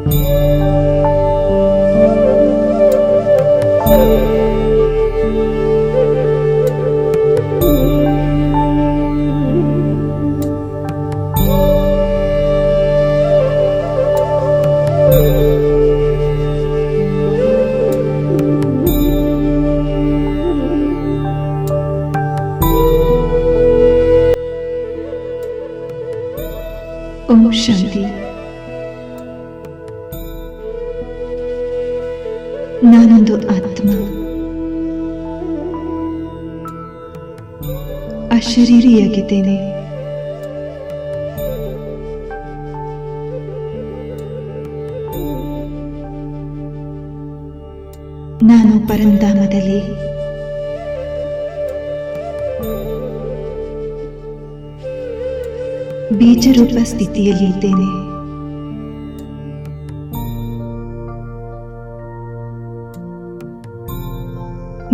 ಓಂ ಶಾಂತಿ. ನಾನೊಂದು ಆತ್ಮ, ಅಶರೀರಿಯಾಗಿದ್ದೇನೆ. ನಾನು ಪರಂಧಾಮದಲ್ಲಿ ಬೀಜರೂಪ ಸ್ಥಿತಿಯಲ್ಲಿ ಇದ್ದೇನೆ.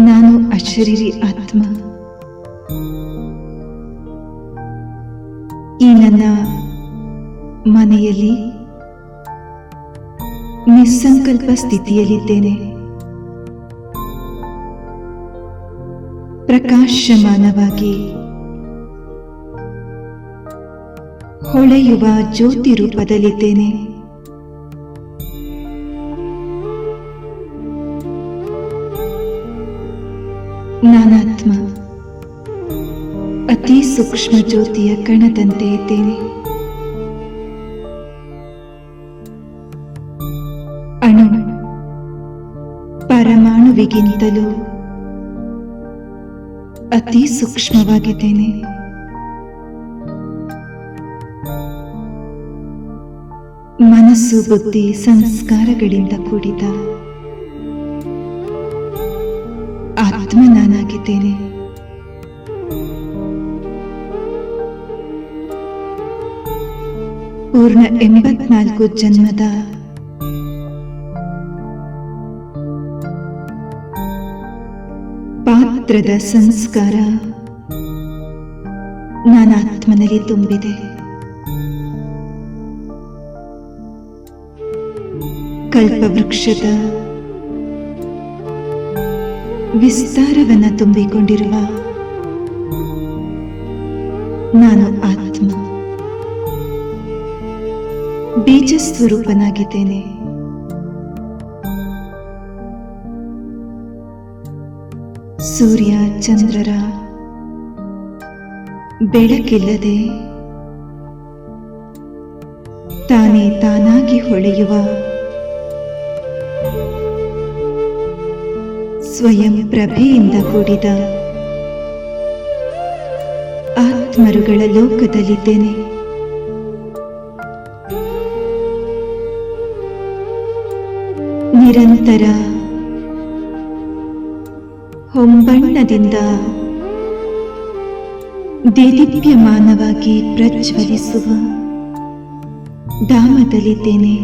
ನಾನು ಅಶರೀರಿ ಆತ್ಮ. ಈ ನನ್ನ ಮನೆಯಲ್ಲಿ ನಿಸ್ಸಂಕಲ್ಪ ಸ್ಥಿತಿಯಲ್ಲಿದ್ದೇನೆ. ಪ್ರಕಾಶಮಾನವಾಗಿ ಹೊಳೆಯುವ ಜ್ಯೋತಿ ರೂಪದಲ್ಲಿದ್ದೇನೆ. ನಾನಾತ್ಮ ಅತಿ ಸೂಕ್ಷ್ಮ ಜ್ಯೋತಿಯ ಕಣದಂತೆ ಇದ್ದೇನೆ. ಅಣು ಪರಮಾಣುವಿಗಿಂತಲೂ ಅತಿ ಸೂಕ್ಷ್ಮವಾಗಿದ್ದೇನೆ. ಮನಸ್ಸು, ಬುದ್ಧಿ, ಸಂಸ್ಕಾರಗಳಿಂದ ಕೂಡಿದ ಆತ್ಮ ನಾನಾಗಿದ್ದೇನೆ. ಪೂರ್ಣ 84 ಜನ್ಮದ ಪಾತ್ರದ ಸಂಸ್ಕಾರ ನನ್ನ ಆತ್ಮನಲ್ಲಿ ತುಂಬಿದೆ. ಕಲ್ಪವೃಕ್ಷದ ವಿಸ್ತಾರವನ್ನು ತುಂಬಿಕೊಂಡಿರುವ ನಾನು ಆತ್ಮ ಬೀಜ ಸ್ವರೂಪನಾಗಿದ್ದೇನೆ. ಸೂರ್ಯ ಚಂದ್ರರ ಬೆಳಕಿಲ್ಲದೆ ತಾನೇ ತಾನಾಗಿ ಹೊಳೆಯುವ ಸ್ವಯಂ ಪ್ರಭೆಯಿಂದ ಕೂಡಿದ ಆತ್ಮರುಗಳ ಲೋಕದಲ್ಲಿದ್ದೇನೆ. ನಿರಂತರ ಹೊಂಬಣ್ಣದಿಂದ ದೇದೀಪ್ಯಮಾನವಾಗಿ ಪ್ರಜ್ವಲಿಸುವ ಧಾಮದಲ್ಲಿದ್ದೇನೆ.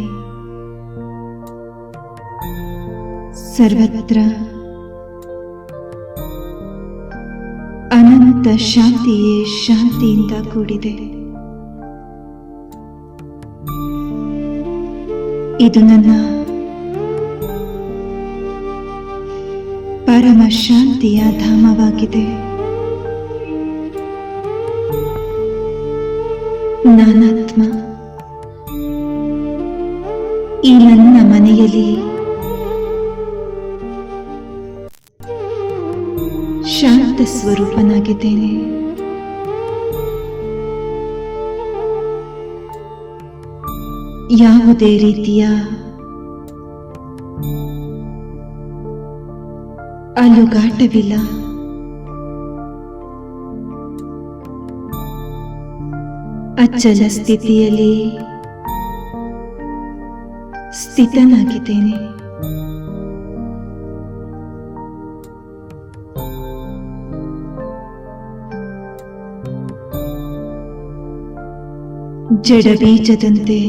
ಸರ್ವತ್ರ ಅನಂತ ಶಾಂತಿಯೇ ಶಾಂತಿಯಿಂದ ಕೂಡಿದೆ. ಇದು ನನ್ನ ಪರಮ ಶಾಂತಿಯ ಧಾಮವಾಗಿದೆ. ನಾನಾತ್ಮ ಈ ನನ್ನ ಮನೆಯಲ್ಲಿ ಶಾಂತ ಸ್ವರೂಪನಾಗಿದ್ದೇನೆ. ಯಾವುದೇ ರೀತಿಯ ಅಲುಗಾಟವಿಲ್ಲ. ಅಚಲ ಸ್ಥಿತಿಯಲ್ಲಿ ಸ್ಥಿತನಾಗಿದ್ದೇನೆ. ಜಡ ಬೀಜದಂತೆ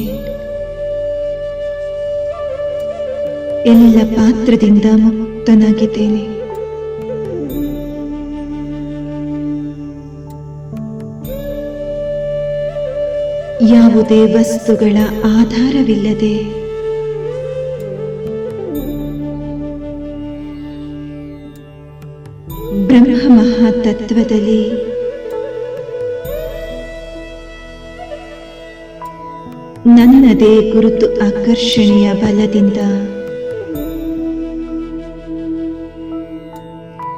ಎಲ್ಲ ಪಾತ್ರದಿಂದ ಮುಕ್ತನಾಗಿದ್ದೇನೆ. ಯಾವುದೇ ವಸ್ತುಗಳ ಆಧಾರವಿಲ್ಲದೆ ತತ್ವದಲ್ಲಿ ನನ್ನದೇ ಗುರುತು ಆಕರ್ಷಣೆಯ ಬಲದಿಂದ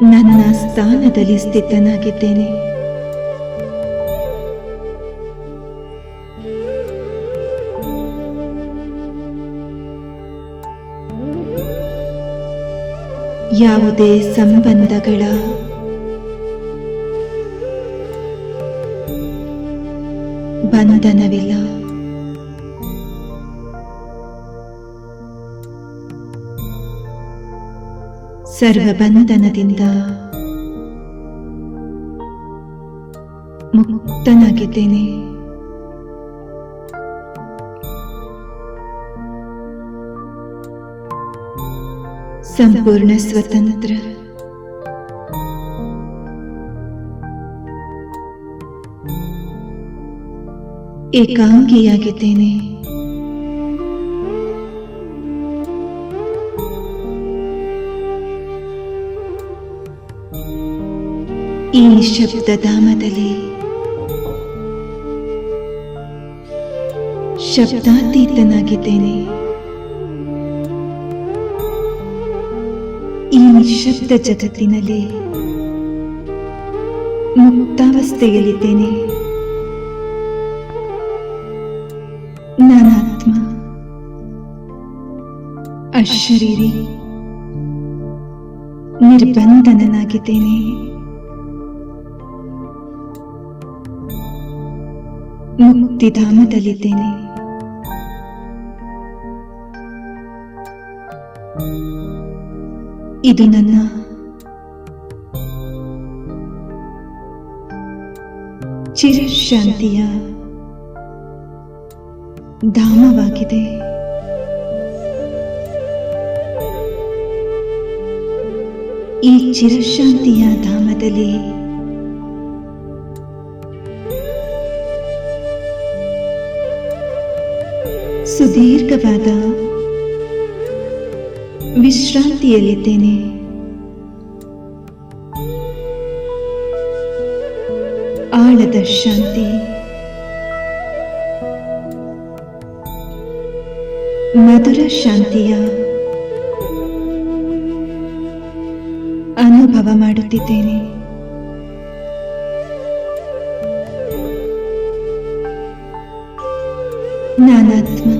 ನನ್ನ ಸ್ಥಾನದಲ್ಲಿ ಸ್ಥಿತನಾಗಿದ್ದೇನೆ. ಯಾವುದೇ ಸಂಬಂಧಗಳ ಬಂಧನವಿಲ್ಲ. ಸರ್ವಬಂಧನದಿಂದ ಮುಕ್ತನಾಗಿದ್ದೇನೆ. ಸಂಪೂರ್ಣ ಸ್ವತಂತ್ರ. ಏಕಾಂಗಿಯಾಗಿದ್ದೇನೆ. ಈ ಶಬ್ದಧಾಮದಲ್ಲಿ ಶಬ್ದಾತೀತನಾಗಿದ್ದೇನೆ. ಈ ನಿಶ್ಶಬ್ದ ಜಗತ್ತಿನಲ್ಲಿ ಮುಕ್ತಾವಸ್ಥೆಯಲ್ಲಿದ್ದೇನೆ. ನಾನಾತ್ಮ, ಅಶರೀರಿ, ನಿರ್ಬಂಧನನಾಗಿದ್ದೇನೆ. ಮುಕ್ತಿಧಾಮದಲ್ಲಿದ್ದೇನೆ. ಇದು ನನ್ನ ಚಿರಶಾಂತಿಯ ಧಾಮವಾಗಿದೆ. ಈ ಚಿರಶಾಂತಿಯ ಧಾಮದಲ್ಲಿ ಸುದೀರ್ಘವಾದ ವಿಶ್ರಾಂತಿಯಲ್ಲಿದ್ದೇನೆ. ಆಳದ ಶಾಂತಿ, ಮಧುರ ಶಾಂತಿಯ ಅನುಭವ ಮಾಡುತ್ತಿದ್ದೇನೆ. ನಾನಾತ್ಮ,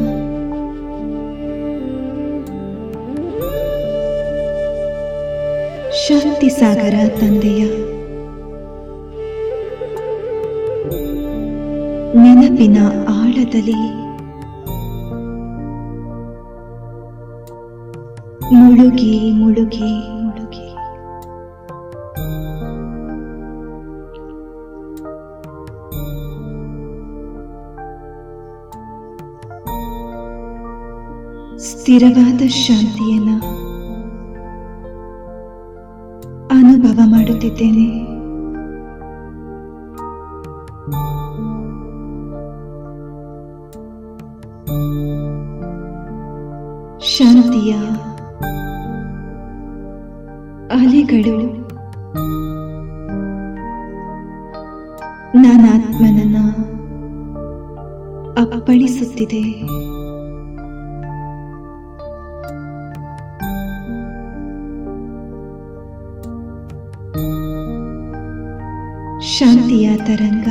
ಶಾಂತಿ ಸಾಗರ ತಂದೆಯ ನೆನಪಿನ ಆಳದಲ್ಲಿ ಮುಳುಗಿ ಮುಳುಗಿ ಮುಳುಗಿ ಸ್ಥಿರವಾದ ಶಾಂತಿಯನ್ನ ಅನುಭವ ಮಾಡುತ್ತಿದ್ದೇನೆ. ಶಾಂತಿಯ ಅಲೆಗಳು ನಾನಾತ್ಮನನ್ನ ಅಪ್ಪಳಿಸುತ್ತಿದೆ. ಶಾಂತಿಯ ತರಂಗ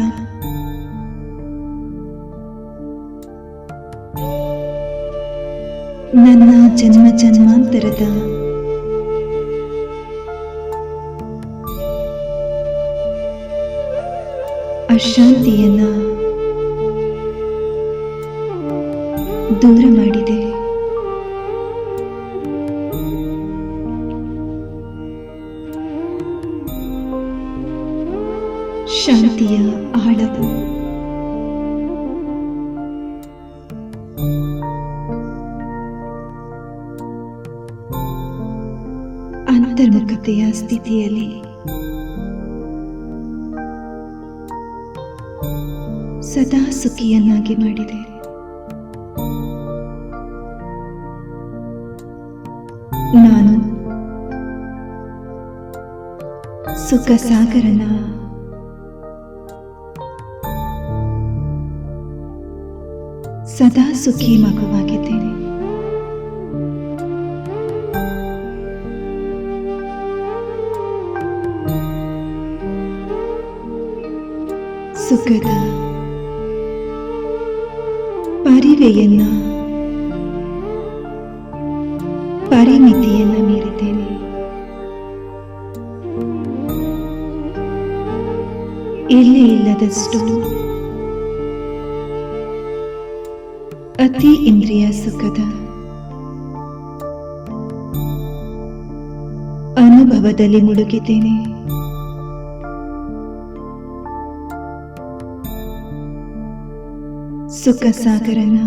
ನನ್ನ ಜನ್ಮ ಜನ್ಮಾಂತರದ ಅಶಾಂತಿಯನ್ನ ದೂರ ಮಾಡಿದೆ. ಶಾಂತಿಯ ಆಳವು ಅಂತರ್ಮುಖತೆಯ ಸ್ಥಿತಿಯಲ್ಲಿ ಸದಾ ಸುಖಿಯನ್ನಾಗಿ ಮಾಡಿದೆ. ನಾನು ಸುಖ ಸಾಗರನ ಸದಾ ಸುಖಿ ಮಗುವಾಗಿದ್ದೇನೆ. ಸುಖದ ಪರಿವೆಯನ್ನ ಪರಿಮಿತಿಯನ್ನ ಮೀರಿದ್ದೇನೆ. ಎಲ್ಲಿ ಇಲ್ಲದಷ್ಟು ಅತಿ ಇಂದ್ರಿಯ ಸುಖದ ಅನುಭವದಲ್ಲಿ ಮುಳುಗಿದ್ದೇನೆ. ಸುಖ ಸಾಗರನ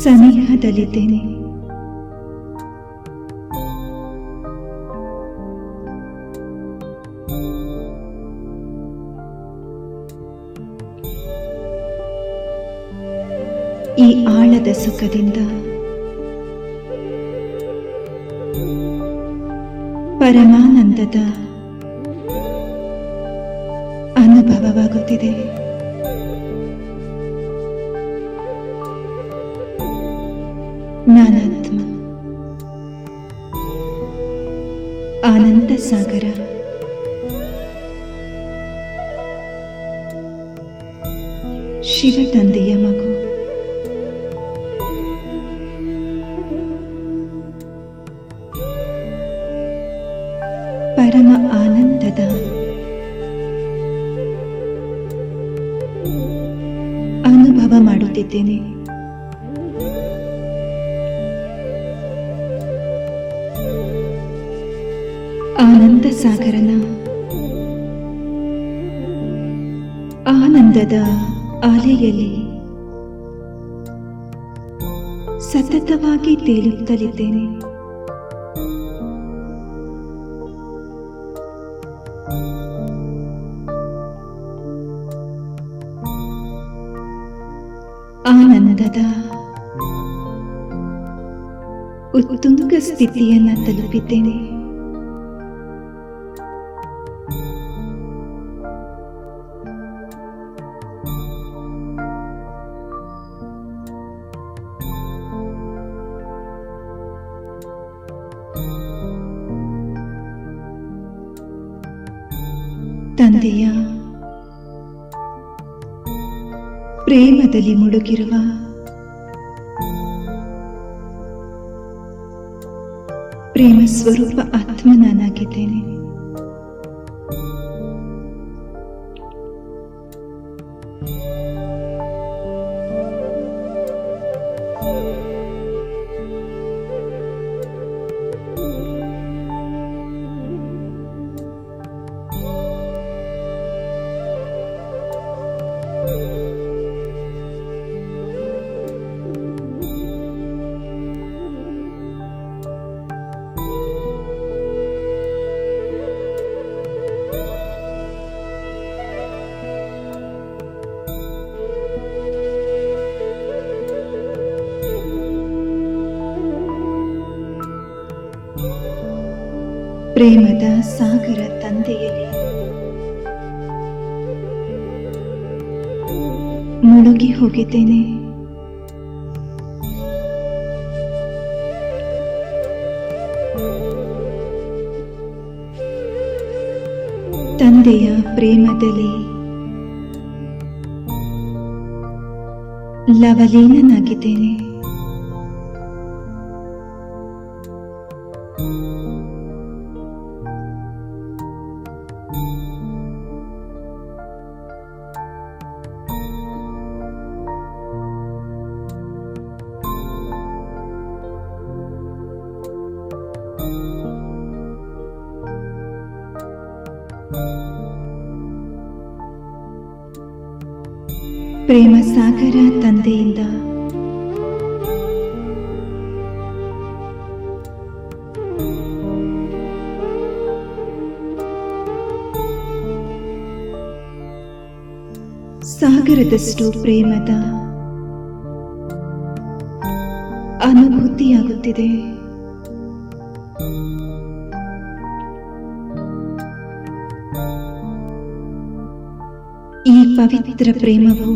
ಸನಿಹದಲ್ಲಿದ್ದೇನೆ. ಈ ಆಳದ ಸುಖದಿಂದ ಪರಮಾನಂದದ ಅನುಭವವಾಗುತ್ತಿದೆ. ನಾನಾತ್ಮ ಆನಂದ ಸಾಗರ ಶಿವ ತಂದೆಯ ಮಗು. ಪರಮ ಆನಂದದ ಅನುಭವ ಮಾಡುತ್ತಿದ್ದೇನೆ. ಆನಂದ ಸಾಗರನ ಆನಂದದ ಅಲೆಯಲ್ಲಿ ಸತತವಾಗಿ ತೇಲುತ್ತಲಿದ್ದೇನೆ. ಆನಂದದ ಉತ್ತುಂಗ ಸ್ಥಿತಿಯನ್ನ ತಲುಪಿದ್ದೇನೆ. ತಂದೆಯ ಪ್ರೇಮದಲ್ಲಿ ಮುಳುಗಿರುವ ಪ್ರೇಮ ಸ್ವರೂಪ ಆತ್ಮ ನಾನಾಗಿದ್ದೇನೆ. ಪ್ರೇಮದ ಸಾಗರ ತಂದೆಯಲ್ಲಿ ಮುಳುಗಿ ಹೋಗಿದ್ದೇನೆ. ತಂದೆಯ ಪ್ರೇಮದಲ್ಲಿ ಲವಲೀನನಾಗಿದ್ದೇನೆ. ಪ್ರೇಮ ಸಾಗರ ತಂದೆಯಿಂದ ಸಾಗರದಷ್ಟು ಪ್ರೇಮದ ಅನುಭೂತಿಯಾಗುತ್ತಿದೆ. ಪವಿತ್ರ ಪ್ರೇಮವು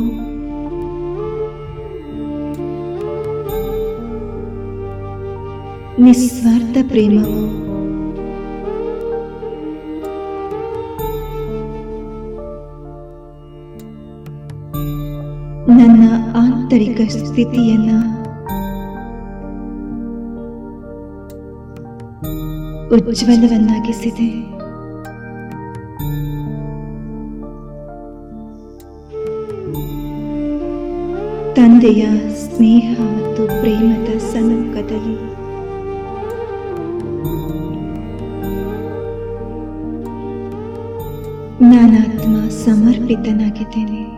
ನಿಸ್ವಾರ್ಥ ಪ್ರೇಮವು ನನ್ನ ಆಂತರಿಕ ಸ್ಥಿತಿಯನ್ನ ಉಜ್ವಲವನ್ನಾಗಿಸಿದೆ. ತಂದೆಯ ಸ್ನೇಹ ಮತ್ತು ಪ್ರೇಮದ ಸಮ್ಮುಖದಲ್ಲಿ ನಾನಾತ್ಮ ಸಮರ್ಪಿತನಾಗಿದ್ದೇನೆ.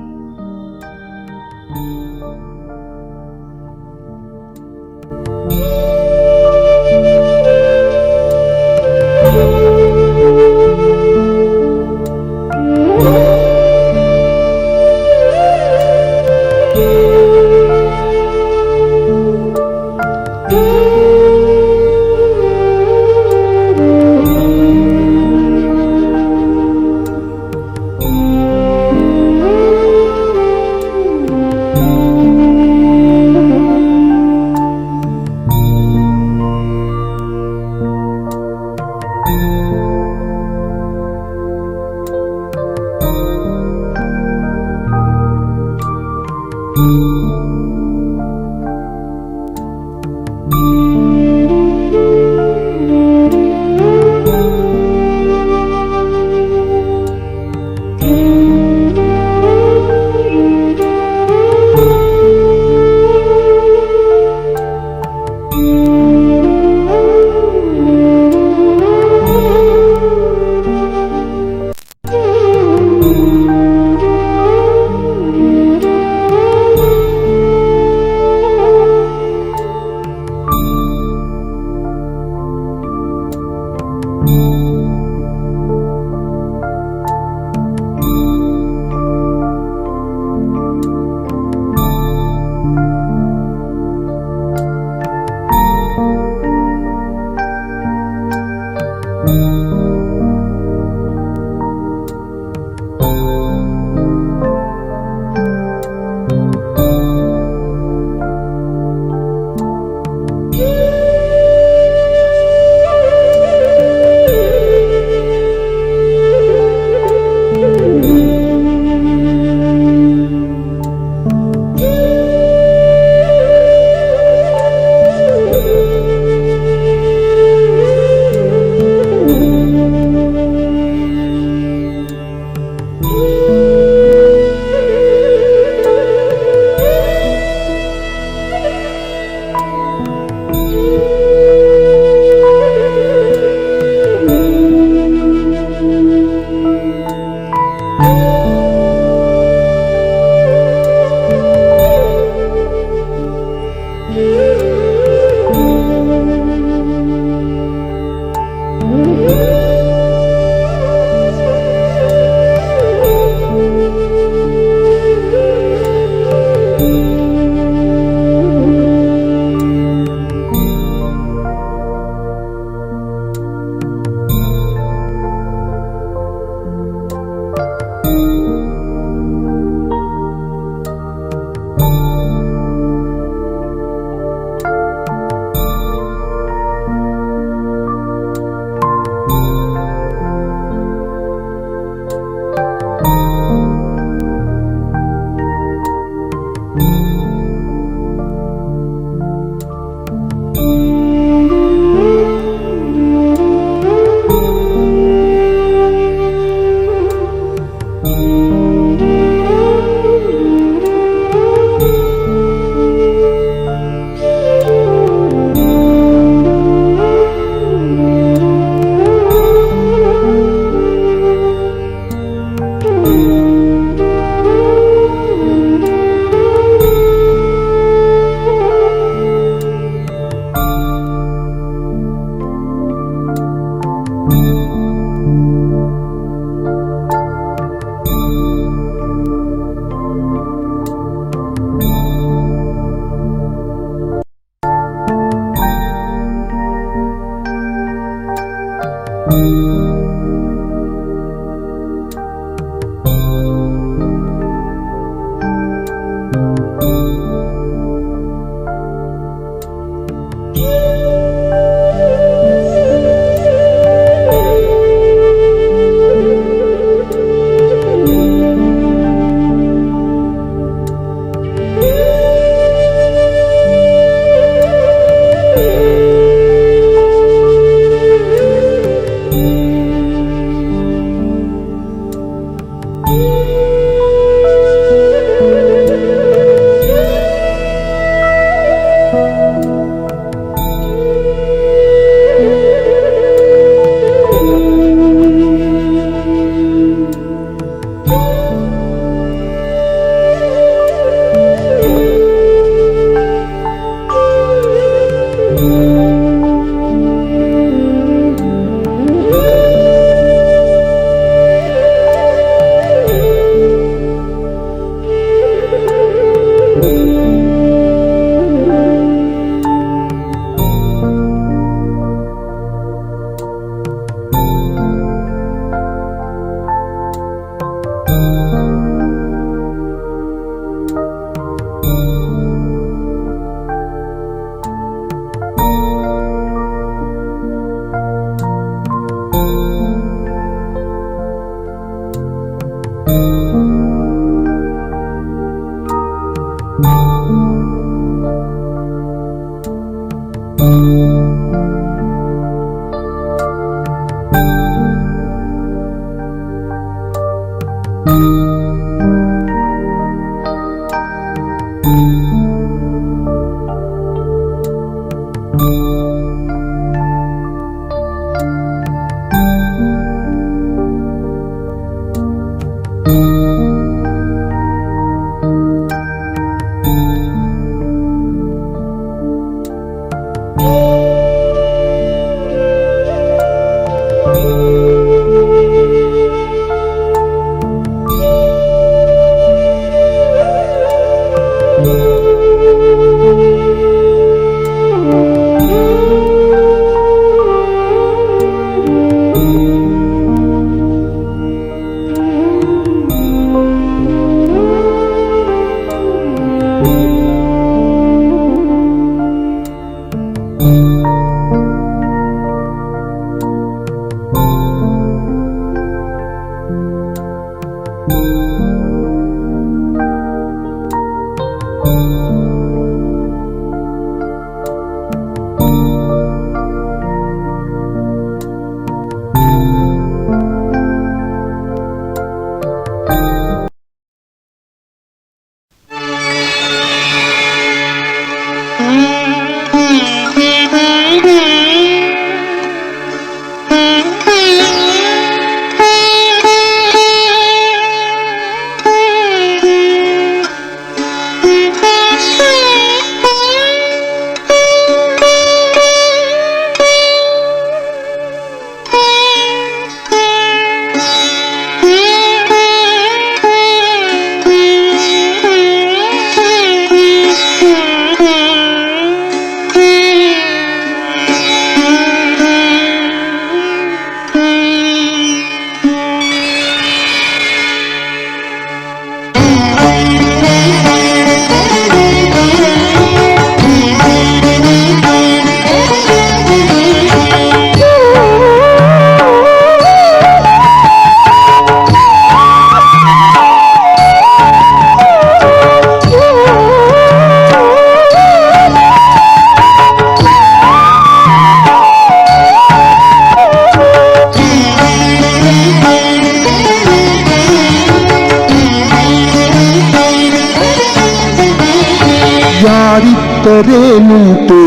ಯಾರಿದ್ದರೇನುಂಟು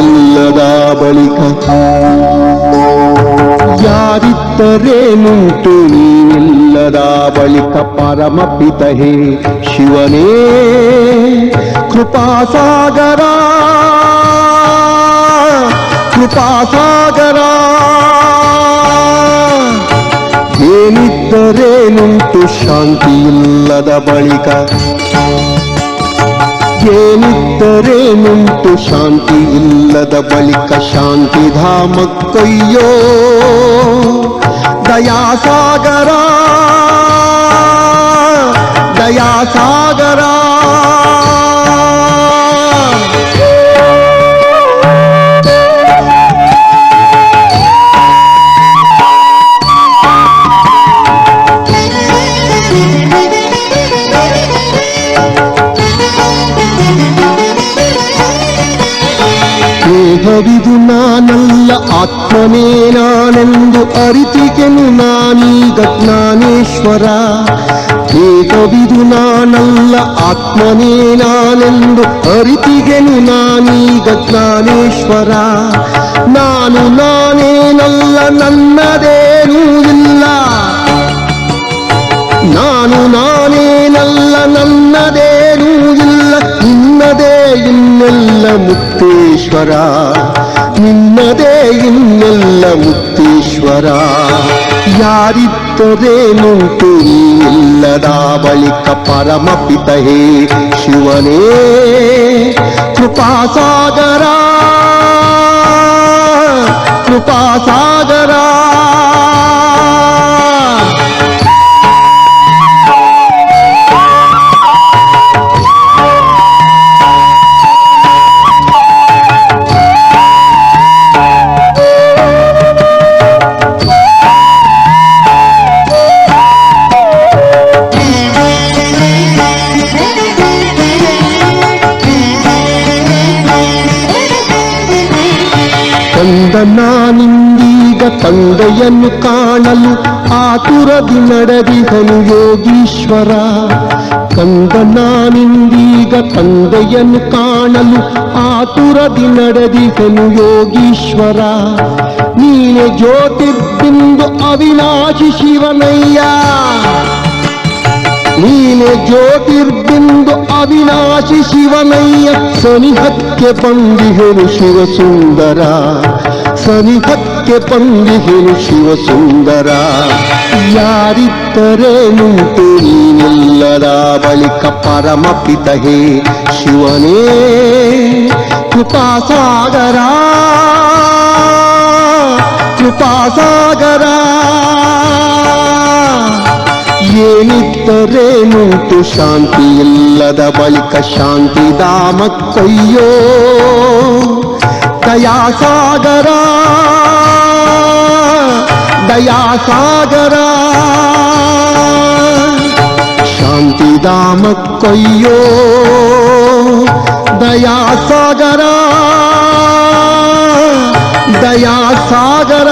ಎಲ್ಲದ ಬಳಿಕ ಯಾರಿದ್ದರೇನುಂಟು ನೀನೆಲ್ಲದ ಬಳಿಕ ಪರಮಪಿತ ಹೇ ಶಿವನೇ ಕೃಪಾಸಾಗರ ಕೃಪಾಸಾಗರ ಏನಿದ್ದರೇನುಂಟು ಶಾಂತಿಯಿಲ್ಲದ ಬಳಿಕ ಏನಿದ್ದರೇನುಂಟು ಶಾಂತಿ ಇಲ್ಲದ ಬಳಿಕ ಶಾಂತಿಧಾಮಕ್ಕಯ್ಯೋ ದಯಾಸಾಗರ ದಯಾಸಾಗರ ದೇಹವಿದು ನಾನಲ್ಲ ಆತ್ಮನೇ ನಾನೆಂದು ಅರಿತಿಗೆನು ನಾನೀಗ ಜ್ಞಾನೇಶ್ವರ ದೇಹವಿದು ನಾನಲ್ಲ ಆತ್ಮನೇ ನಾನೆಂದು ಅರಿತಿಗೆನು ನಾನೀಗ ಜ್ಞಾನೇಶ್ವರ ನಾನು ನಾನೇನಲ್ಲ ನನ್ನದೇನೂ ಇಲ್ಲ ನಾನು ನಾನೇನಲ್ಲ ನನ್ನದೇನೂ ಇಲ್ಲ ನಿನ್ನದೇ ಇನ್ನೆಲ್ಲ ಮುಕ್ತೇಶ್ವರ ನಿನ್ನದೇ ಇನ್ನೆಲ್ಲ ಮುಕ್ತೇಶ್ವರ ಯಾರಿದ್ದರೇನುಂಟು ನೀನಿಲ್ಲದ ಬಳಿಕ ಪರಮಪಿತ ಹೇ ಶಿವನೇ ಕೃಪಾಸಾಗರ ಕೃಪಾಸಾಗರ ನಾನಿಂದೀಗ ತಂದೆಯನ್ನು ಕಾಣಲು ಆತುರದಿ ನಡೆದಿಹನು ಯೋಗೀಶ್ವರ ಕಂದ ನಾನಿಂದೀಗ ತಂದೆಯನ್ನು ಕಾಣಲು ಆತುರದಿ ನಡೆದಿಹನು ಯೋಗೀಶ್ವರ. ನೀನೆ ಜ್ಯೋತಿರ್ಬಿಂದು ಅವಿನಾಶಿ ಶಿವನಯ್ಯ, ನೀನೆ ಜ್ಯೋತಿರ್ಬಿಂದು ಅವಿನಾಶಿ ಶಿವನಯ್ಯ. ಸನಿಹಕ್ಕೆ ಬಂದಿಹೆನು ಶಿವಸುಂದರ, ಸನಿಹಕ್ಕೆ ಬಂದಿಹೆನು ಶಿವಸುಂದರ. ಯಾರಿದ್ದರೇನುಂಟು ನೀನೆಲ್ಲರ ಬಳಿಕ ಪರಮಪಿತ ಹೇ ಶಿವನೇ ಕೃಪಾಸಾಗರ, ಕೃಪಾಸಾಗರ. ಏನಿದ್ದರೇನುಂಟು ಶಾಂತಿಯಿಲ್ಲದ ಬಳಿಕ ಶಾಂತಿಧಾಮಕ್ಕಯ್ಯೋ ದಯಾಸಾಗರ, ದಯಾಸಾಗರ. ಶಾಂತಿಧಾಮಕ್ಕಯ್ಯೋ ದಯಾಸಾಗರ, ದಯಾಸಾಗರ.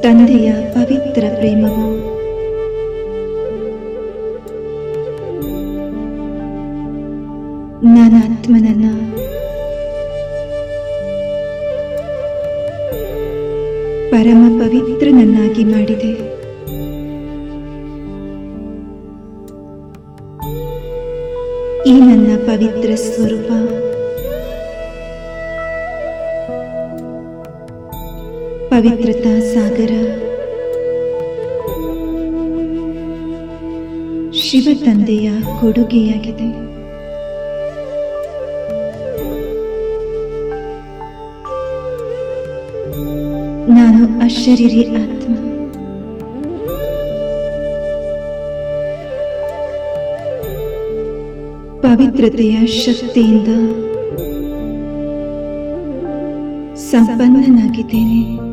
ತಂದೆಯ ಪವಿತ್ರ ಪ್ರೇಮವು ನಾನಾತ್ಮನನ್ನ ಪರಮ ಪವಿತ್ರನನ್ನಾಗಿ ಮಾಡಿದೆ. ಈ ನನ್ನ ಪವಿತ್ರ ಸ್ವರೂಪ ಪವಿತ್ರತಾ ಸಾಗರ ಶಿವ ತಂದೆಯ ಕೊಡುಗೆಯಾಗಿದೆ. ನಾನು ಅಶರೀರಿ ಆತ್ಮ. ಪವಿತ್ರತೆಯ ಶಕ್ತಿಯಿಂದ ಸಂಪನ್ನನಾಗಿದ್ದೇನೆ.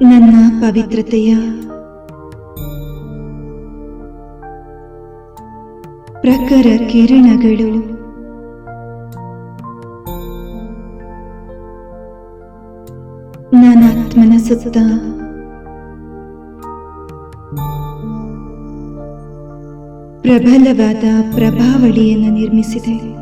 ನನ್ನ ಪವಿತ್ರತೆಯ ಪ್ರಖರ ಕಿರಣಗಳು ನಾನಾತ್ಮನ ಸುತ್ತ ಪ್ರಬಲವಾದ ಪ್ರಭಾವಳಿಯನ್ನು ನಿರ್ಮಿಸಿದೆ.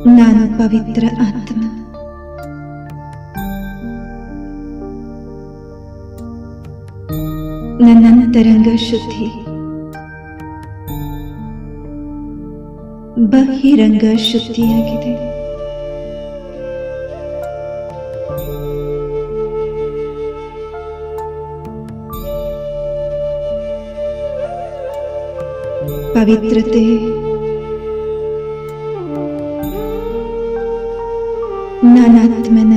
ನಾನು ಪವಿತ್ರ ಆತ್ಮ. ನನ್ನ ಅಂತರಂಗ ಶುದ್ಧಿ, ಬಹಿರಂಗ ಶುದ್ಧಿಯಾಗಿದೆ. ಪವಿತ್ರತೆ ನಾನಾತ್ಮನ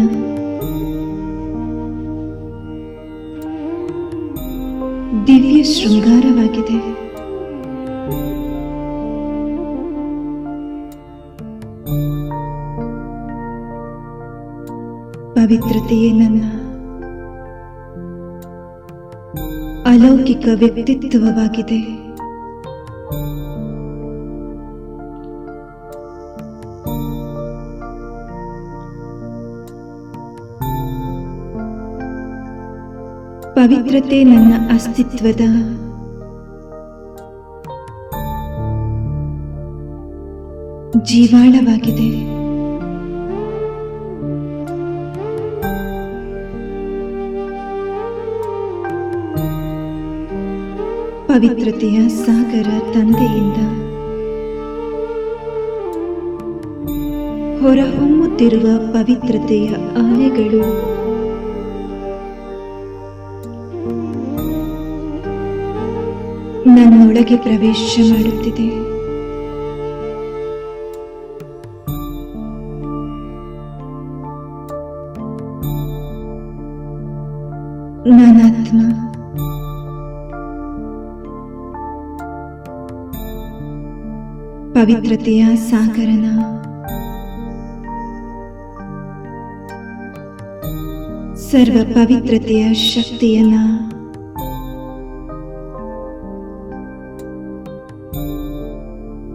ದಿವ್ಯ ಶೃಂಗಾರವಾಗಿದೆ. ಪವಿತ್ರತೆಯೇ ನನ್ನ ಅಲೌಕಿಕ ವ್ಯಕ್ತಿತ್ವವಾಗಿದೆ. ಪವಿತ್ರತೆ ನನ್ನ ಅಸ್ತಿತ್ವದ ಜೀವಾಳವಾಗಿದೆ. ಪವಿತ್ರತೆಯ ಸಾಗರ ತಂದೆಯಿಂದ ಹೊರಹೊಮ್ಮುತ್ತಿರುವ ಪವಿತ್ರತೆಯ ಅಲೆಗಳು ನನ್ನೊಳಗೆ ಪ್ರವೇಶ ಮಾಡುತ್ತಿದೆ. ನಾನಾತ್ಮ ಪವಿತ್ರತೆಯ ಸಾಗರನ ಸರ್ವ ಪವಿತ್ರತೆಯ ಶಕ್ತಿಯನ್ನ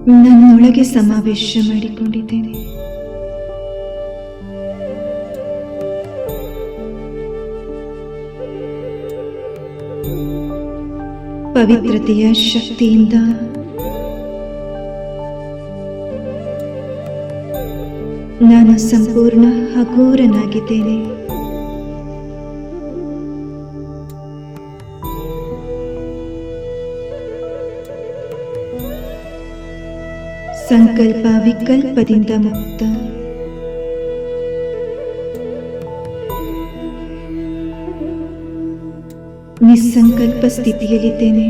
ನನ್ನೊಳಗೆ ಸಮಾವೇಶ ಮಾಡಿಕೊಂಡಿದ್ದೇನೆ. ಪವಿತ್ರತೆಯ ಶಕ್ತಿಯಿಂದ ನಾನು ಸಂಪೂರ್ಣ ಹಗೂರನಾಗಿದ್ದೇನೆ. ಸಂಕಲ್ಪ ವಿಕಲ್ಪದಿಂದ ಮುಕ್ತ. ನಿಸ್ಸಂಕಲ್ಪ ಸ್ಥಿತಿಯಲ್ಲಿದ್ದೇನೆ.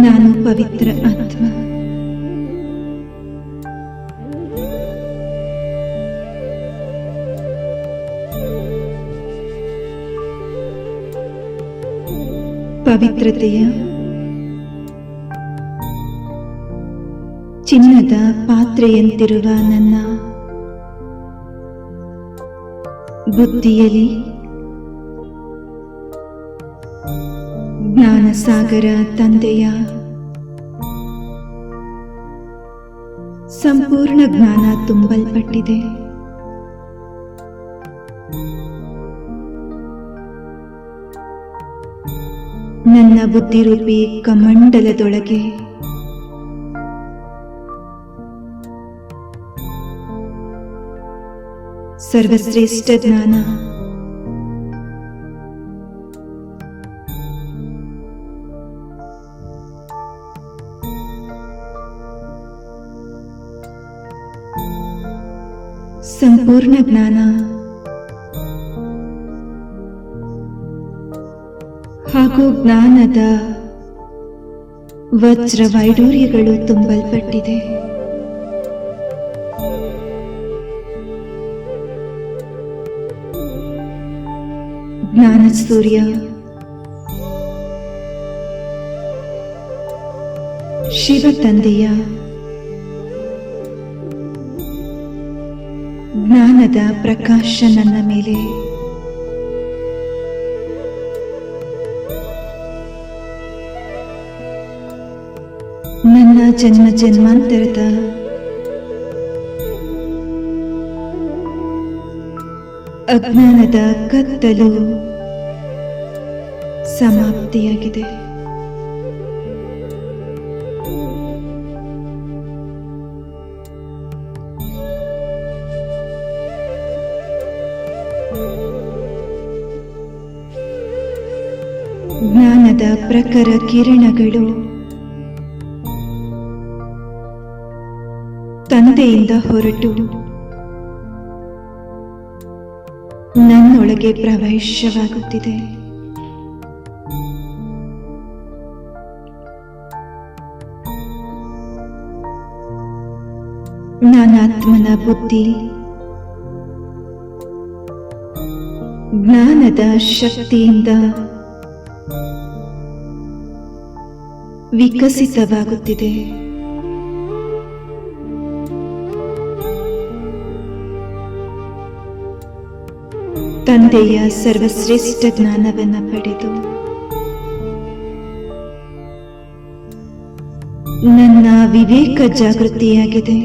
ನಾನು ಪವಿತ್ರ ಆತ್ಮ. ಪವಿತ್ರತೆಯ ಚಿನ್ನದ ಪಾತ್ರೆಯಂತಿರುವ ನನ್ನ ಬುದ್ಧಿಯಲ್ಲಿ ಜ್ಞಾನಸಾಗರ ತಂದೆಯ ಸಂಪೂರ್ಣ ಜ್ಞಾನ ತುಂಬಲ್ಪಟ್ಟಿದೆ. ನನ್ನ ಬುದ್ಧಿರೂಪಿ ಕಮಂಡಲದೊಳಗೆ ಸರ್ವಶ್ರೇಷ್ಠ ಜ್ಞಾನ ಸಂಪೂರ್ಣ ಜ್ಞಾನ ಹಾಗೂ ಜ್ಞಾನದ ವಜ್ರ ವೈಡೂರ್ಯಗಳು ತುಂಬಲ್ಪಟ್ಟಿದೆ. ಜ್ಞಾನ ಸೂರ್ಯ ಶಿವ ತಂದೆಯ ಜ್ಞಾನದ ಪ್ರಕಾಶ ನನ್ನ ಮೇಲೆ ನನ್ನ ಜನ್ಮ ಜನ್ಮಾಂತರದ ಅಜ್ಞಾನದ ಕತ್ತಲು ಸಮಾಪ್ತಿಯಾಗಿದೆ. ಜ್ಞಾನದ ಪ್ರಖರ ಕಿರಣಗಳು ತಂದೆಯಿಂದ ಹೊರಟು ನನ್ನೊಳಗೆ ಪ್ರವೇಶವಾಗುತ್ತಿದೆ. ನಾನಾತ್ಮನ ಬುದ್ಧಿ ಜ್ಞಾನದ ಶಕ್ತಿಯಿಂದ ವಿಕಸಿತವಾಗುತ್ತಿದೆ. ತಂದೆಯ ಸರ್ವಶ್ರೇಷ್ಠ ಜ್ಞಾನವನ್ನು ಪಡೆದು ನನ್ನ ವಿವೇಕ ಜಾಗೃತಿಯಾಗಿದೆ.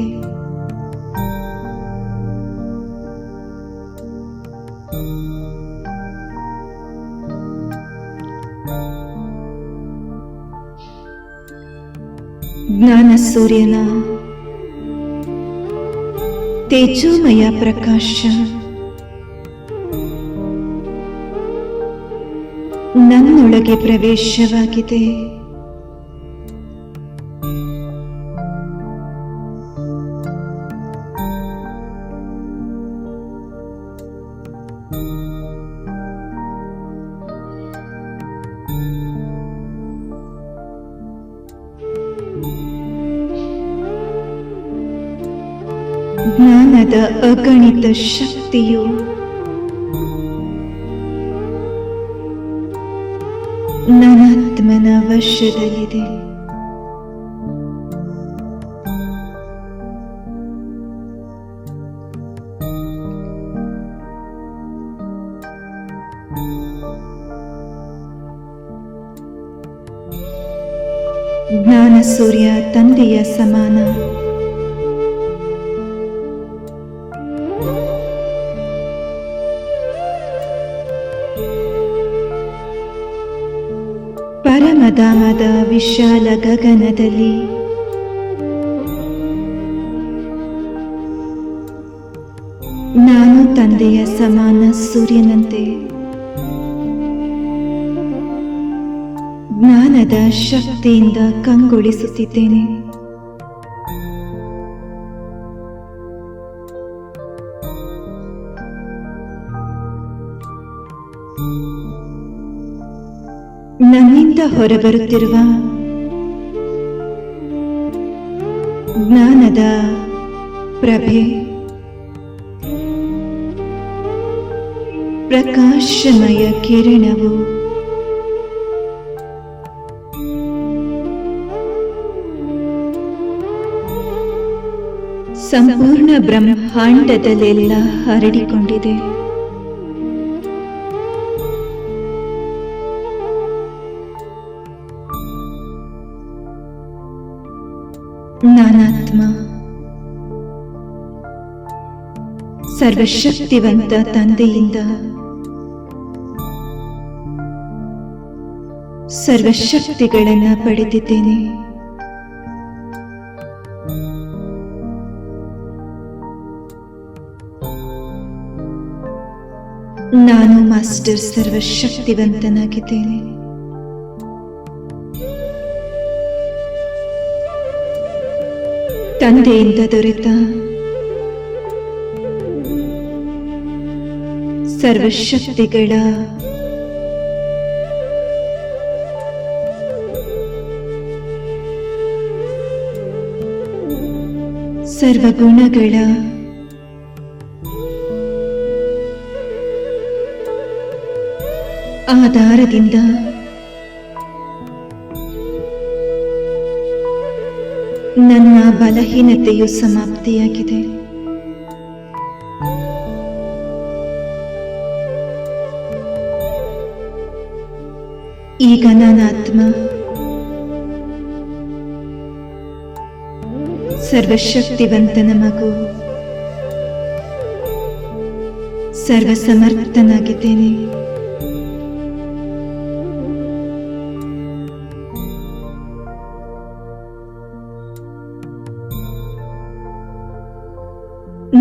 ಜ್ಞಾನ ಸೂರ್ಯನ ತೇಜೋಮಯ ಪ್ರಕಾಶ ನನ್ನೊಳಗೆ ಪ್ರವೇಶವಾಗಿದೆ. ಜ್ಞಾನದ ಅಗಣಿತ ಶಕ್ತಿಯು ನನಾತ್ಮನ ವಶದಲ್ಲಿದೆ. ಜ್ಞಾನ ಸೂರ್ಯ ತಂದೆಯ ಸಮಾನ. ಪರಮಧಾಮದ ವಿಶಾಲ ಗಗನದಲ್ಲಿ ನಾನು ತಂದೆಯ ಸಮಾನ ಸೂರ್ಯನಂತೆ ಜ್ಞಾನದ ಶಕ್ತಿಯಿಂದ ಕಂಗೊಳಿಸುತ್ತಿದ್ದೇನೆ. ನನ್ನಿಂದ ಹೊರಬರುತ್ತಿರುವ ಜ್ಞಾನದ ಪ್ರಭೆ ಪ್ರಕಾಶಮಯ ಕಿರಣವು ಸಂಪೂರ್ಣ ಬ್ರಹ್ಮಾಂಡದಲ್ಲೆಲ್ಲ ಹರಡಿಕೊಂಡಿದೆ. ನಾನಾತ್ಮ ಸರ್ವಶಕ್ತಿವಂತ ತಂದೆಯಿಂದ ಸರ್ವಶಕ್ತಿಗಳನ್ನು ಪಡೆದಿದ್ದೇನೆ. ನಾನು ಮಾಸ್ಟರ್ ಸರ್ವಶಕ್ತಿವಂತನಾಗಿದ್ದೇನೆ. ತಂದೆಯಿಂದ ದೊರೆತ ಸರ್ವಶಕ್ತಿಗಳ ಸರ್ವಗುಣಗಳ ಆಧಾರದಿಂದ ನನ್ನ ಬಲಹೀನತೆಯು ಸಮಾಪ್ತಿಯಾಗಿದೆ. ಈಗ ನಾನಾತ್ಮ ಸರ್ವಶಕ್ತಿವಂತನ ಮಗು, ಸರ್ವಸಮರ್ಥನಾಗಿದ್ದೇನೆ.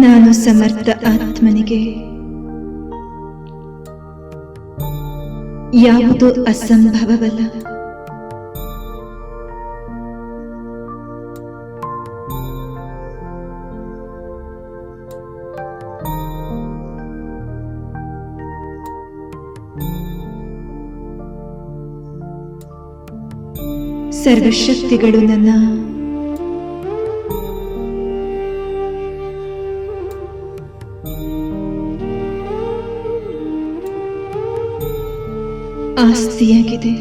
ನಾನು ಸಮರ್ಥ ಆತ್ಮನಿಗೆ ಯಾವುದೂ ಅಸಂಭವವಲ್ಲ. ಸರ್ವಶಕ್ತಿಗಳು ನನ್ನ ಆಸ್ತಿಯಾಗಿದೆ.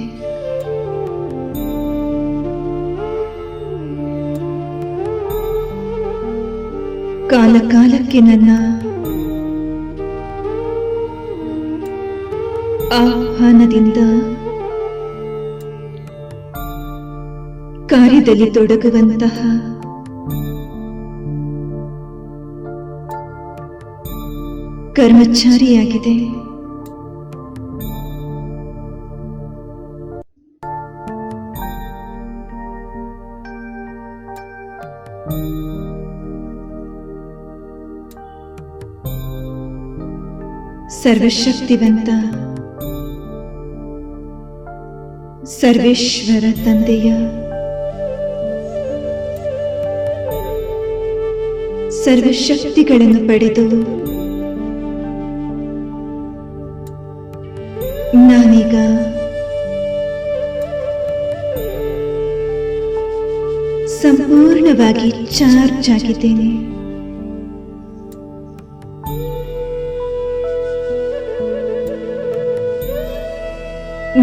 ಕಾಲ ಕಾಲಕ್ಕೆ ನನ್ನ ಆಹ್ವಾನದಿಂದ ಕಾರ್ಯದಲ್ಲಿ ತೊಡಗುವಂತಹ ಕರ್ಮಚಾರಿಯಾಗಿದೆ. ಸರ್ವಶಕ್ತಿವಂತ ಸರ್ವೇಶ್ವರ ತಂದೆಯ ಸರ್ವಶಕ್ತಿಗಳನ್ನು ಪಡೆದು ನಾನೀಗ ಸಂಪೂರ್ಣವಾಗಿ ಚಾರ್ಜ್ ಆಗಿದ್ದೇನೆ.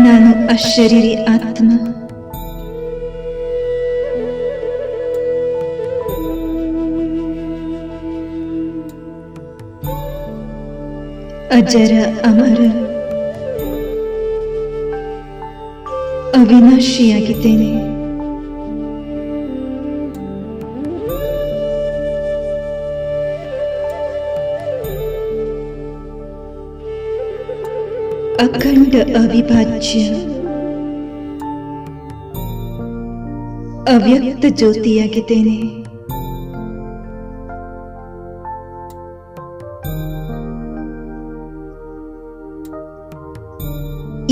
ನಾನು ಅಶರೀರಿ ಆತ್ಮ. ಅಜರ ಅಮರ ಅವಿನಾಶಿಯಾಗಿದ್ದೇನೆ. ಅಖಂಡ ಅವಿಭಾಜ್ಯ ಅವ್ಯಕ್ತ ಜ್ಯೋತಿಯಾಗಿದ್ದೇನೆ.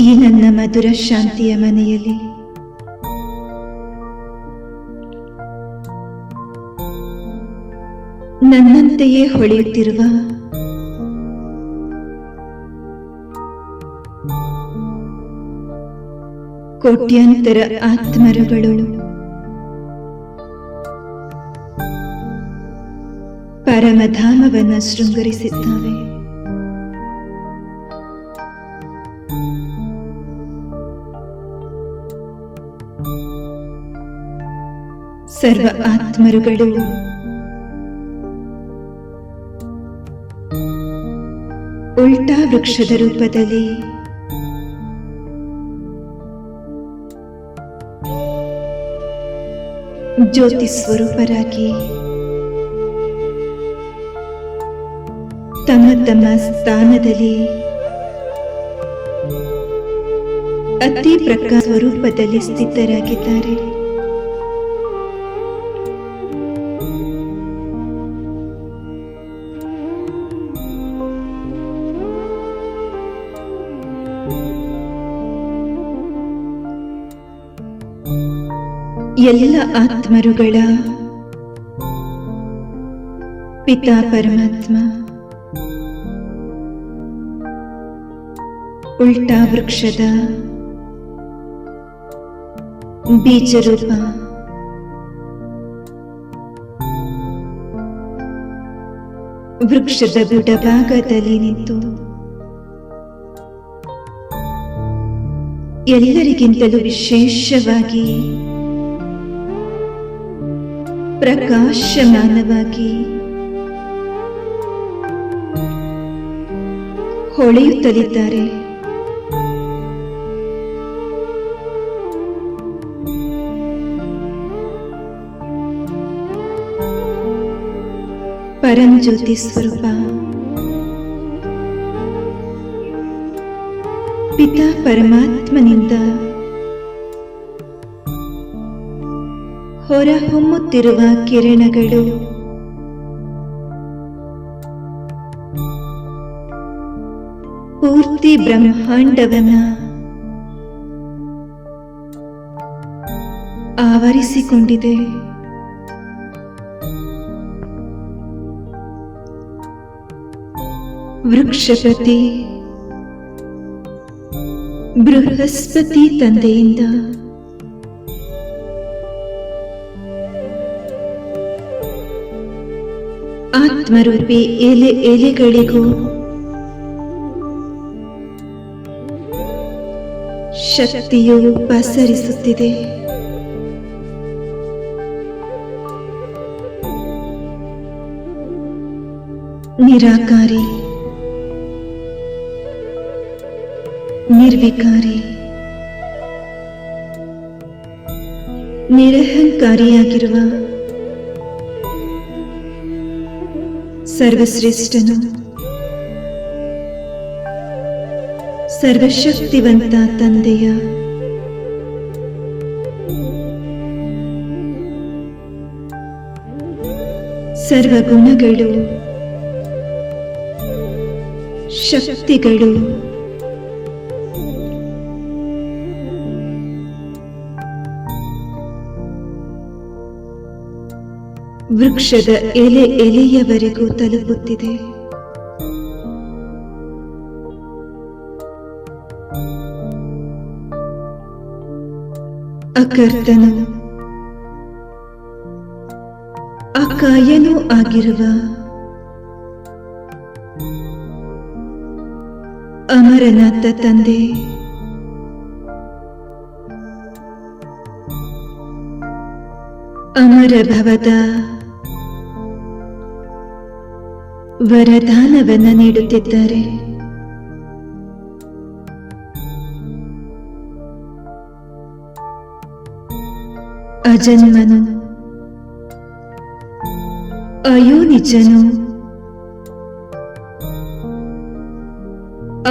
ಈ ನನ್ನ ಮಧುರ ಶಾಂತಿಯ ಮನೆಯಲ್ಲಿ ನನ್ನಂತೆಯೇ ಹೊಳೆಯುತ್ತಿರುವ ಕೋಟ್ಯಾಂತರ ಆತ್ಮರುಗಳು ಪರಮಧಾಮವನ್ನು ಶೃಂಗರಿಸಿದ್ದಾವೆ. ಸರ್ವ ಆತ್ಮರುಗಳು ಉಲ್ಟಾ ವೃಕ್ಷದ ರೂಪದಲ್ಲಿ ಜ್ಯೋತಿ ಸ್ವರೂಪರಾಗಿ ತಮ್ಮ ತಮ್ಮ ಸ್ಥಾನದಲ್ಲಿ ಅತಿ ಪ್ರಕಾಶ ಸ್ವರೂಪದಲ್ಲಿ ಸ್ಥಿತರಾಗಿದ್ದಾರೆ. ಎಲ್ಲ ಆತ್ಮರುಗಳ ಪಿತಾ ಪರಮಾತ್ಮ ಉಲ್ಟಾ ವೃಕ್ಷದ ಬೀಜರೂಪ ವೃಕ್ಷದ ಬುಡಭಾಗದಲ್ಲಿ ನಿಂತು ಎಲ್ಲರಿಗಿಂತಲೂ ವಿಶೇಷವಾಗಿ ಪ್ರಕಾಶಮಾನವಾಗಿ ಹೊಳೆಯುತ್ತಲಿದ್ದಾರೆ. ಪರಂಜ್ಯೋತಿ ಸ್ವರೂಪ ಪಿತಾ ಪರಮಾತ್ಮನಿಂದ ಹೊರಹೊಮ್ಮುತ್ತಿರುವ ಕಿರಣಗಳು ಪೂರ್ತಿ ಬ್ರಹ್ಮಾಂಡವನ್ನ ಆವರಿಸಿಕೊಂಡಿದೆ. ವೃಕ್ಷಪತಿ ಬೃಹಸ್ಪತಿ ತಂದೆಯಿಂದ ಆತ್ಮರೂಪಿ ಎಲೆಗಳಿಗೂ ಶಕ್ತಿಯು ಪಸರಿಸುತ್ತಿದೆ. ನಿರಾಕಾರಿ, ನಿರ್ವಿಕಾರಿ, ನಿರಹಂಕಾರಿಯಾಗಿರುವ ಸರ್ವಶ್ರೇಷ್ಠನು, ಸರ್ವಶಕ್ತಿವಂತ ತಂದೆಯ ಸರ್ವಗುಣಗಳು, ಶಕ್ತಿಗಳು ವೃಕ್ಷದ ಎಲೆಯವರೆಗೂ ತಲುಪುತ್ತಿದೆ. ಅಕರ್ತನು ಅಕಾಯನೂ ಆಗಿರುವ ಅಮರನಾಥ ತಂದೆ ಅಮರ ಭವದ ವರದಾನವನ್ನ ನೀಡುತ್ತಿದ್ದಾರೆ. ಅಜನ್ಮನು, ಅಯೋನಿಜನು,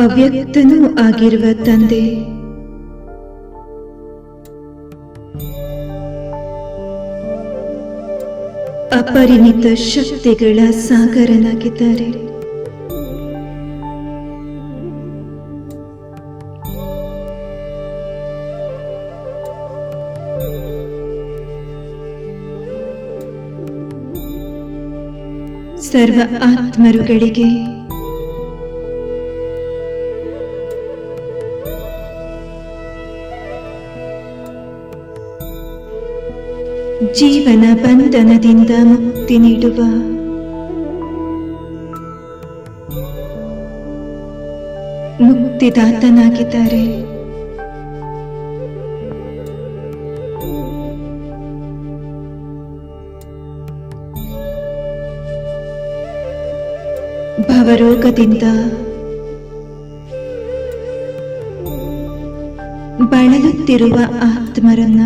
ಅವ್ಯಕ್ತನೂ ಆಗಿರುವ ತಂದೆ ಅಪರಿಮಿತ ಶಕ್ತಿಗಳ ಸಾಗರನಾಗಿದ್ದಾರೆ. ಸರ್ವ ಆತ್ಮರುಗಳಿಗೆ ಜೀವನ ಬಂಧನದಿಂದ ಮುಕ್ತಿ ನೀಡುವ ಮುಕ್ತಿದಾತನಾಗಿದ್ದಾರೆ. ಭವರೋಗದಿಂದ ಬಳಲುತ್ತಿರುವ ಆತ್ಮರನ್ನ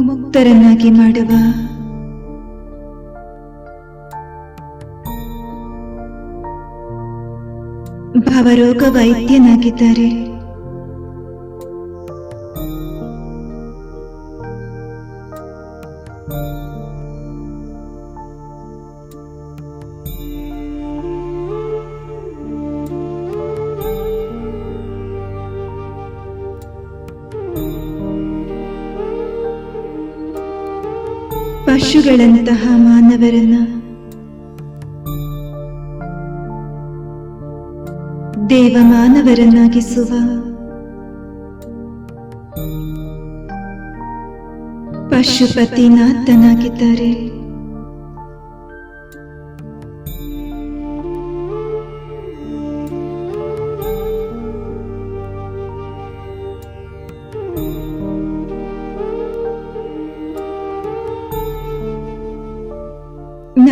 ಮುಕ್ತರನ್ನಾಗಿ ಮಾಡುವ ಭವರೋಗ ವೈದ್ಯನಾಗಿದ್ದಾರೆ. ಪಶುಗಳಂತಹ ಮಾನವರನ್ನ ದೇವಮಾನವರನ್ನಾಗಿಸುವ ಪಶುಪತಿನಾಥನಾಗಿದ್ದಾರೆ.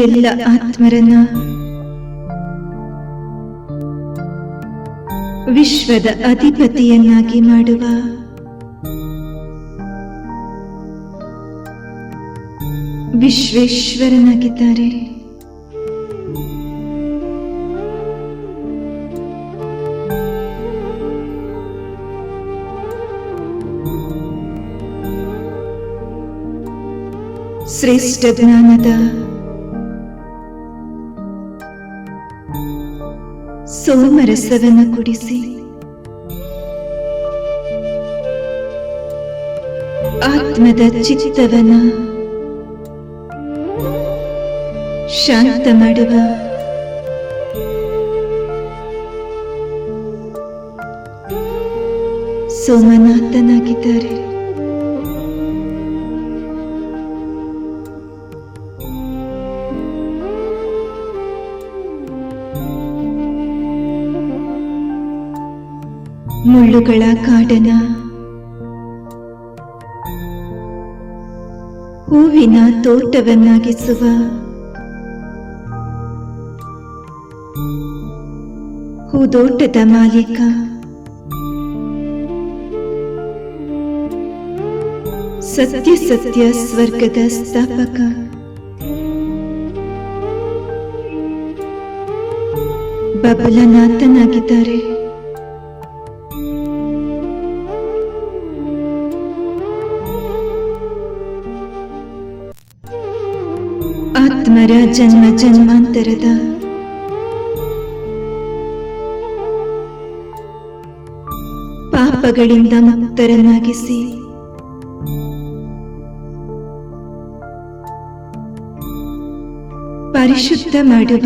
ಎಲ್ಲ ಆತ್ಮರನ್ನ ವಿಶ್ವದ ಅಧಿಪತಿಯನ್ನಾಗಿ ಮಾಡುವ ವಿಶ್ವೇಶ್ವರನಾಗಿದ್ದಾರೆ. ಶ್ರೇಷ್ಠ ಜ್ಞಾನದ ಸೋಮರಸವನ್ನು ಕುಡಿಸಿ ಆತ್ಮದ ಚಿತ್ತವನ ಶಾಂತ ಮಾಡುವ ಸೋಮನಾಥನಾಗಿದ್ದಾರೆ. ಮುಳ್ಳುಗಳ ಕಾಡನ ಹೂವಿನ ತೋಟವನ್ನಾಗಿಸುವ ಹೂದೋಟದ ಮಾಲೀಕ ಸತ್ಯ ಸತ್ಯ ಸ್ವರ್ಗದ ಸ್ಥಾಪಕ ಬಬಲನಾಥನಾಗಿದ್ದಾರೆ. ಆತ್ಮರ ಜನ್ಮ ಜನ್ಮಾಂತರದ ಪಾಪಗಳಿಂದ ಮುಕ್ತರನ್ನಾಗಿಸಿ ಪರಿಶುದ್ಧ ಮಾಡುವ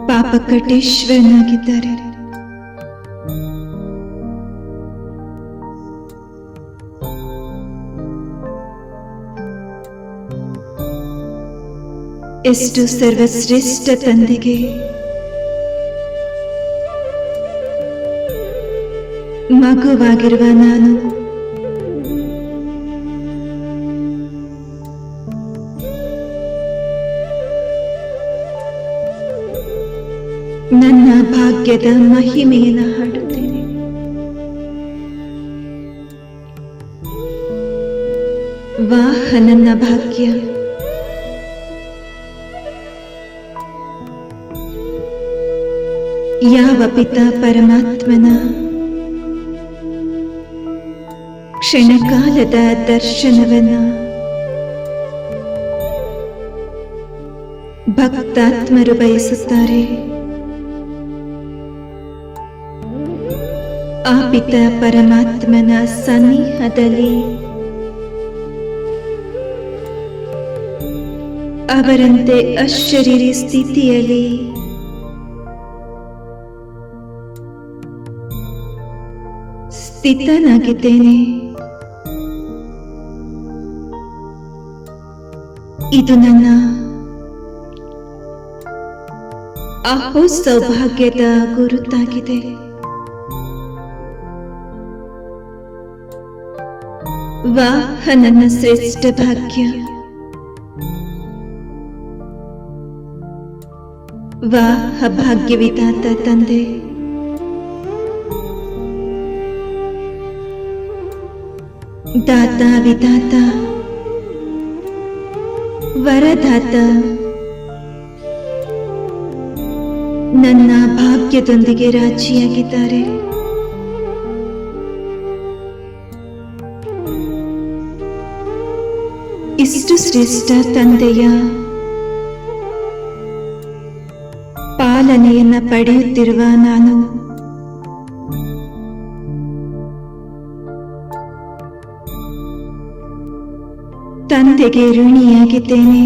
ಪಾಪಕಟೇಶ್ವರನಾಗಿದ್ದಾರೆ. ಎಷ್ಟು ಸರ್ವಶ್ರೇಷ್ಠ ತಂದೆಗೆ ಮಗುವಾಗಿರುವ ನಾನು ನನ್ನ ಭಾಗ್ಯದ ಮಹಿಮೆಯನ್ನು ಹಾಡುತ್ತೇನೆ. ವಾಹ ನನ್ನ ಭಾಗ್ಯ, ಯಾವ ಪಿತಾ ಪರಮಾತ್ಮನ ಕ್ಷಣಕಾಲದ ದರ್ಶನವನ್ನ ಭಕ್ತಾತ್ಮರು ಬಯಸುತ್ತಾರೆ. ಆ ಪಿತಾ ಪರಮಾತ್ಮನ ಸನ್ನಿಹದಲ್ಲಿ ಅವರಂತೆ ಅಶರೀರಿ ಸ್ಥಿತಿಯಲ್ಲಿ ಸ್ಥಿತನಾಗಿದ್ದೇನೆ. ಇದು ನನ್ನ ಅಹೋ ಸೌಭಾಗ್ಯದ ಗುರುತಾಗಿದೆ. ವಾಹ ನನ್ನ ಶ್ರೇಷ್ಠ ಭಾಗ್ಯ, ವಾಹ ಭಾಗ್ಯವಿದಾತ ತಂದೆ, ದಾತ ವಿಧಾತ ವರದಾತ, ನನ್ನ ಭಾಗ್ಯದೊಂದಿಗೆ ರಾಜಿಯಾಗಿದ್ದಾರೆ. ಇಷ್ಟು ಶ್ರೇಷ್ಠ ತಂದೆಯ ಪಾಲನೆಯನ್ನ ಪಡೆಯುತ್ತಿರುವ ನಾನು ತಂದೆಗೆ ಋಣಿಯಾಗಿದ್ದೇನೆ.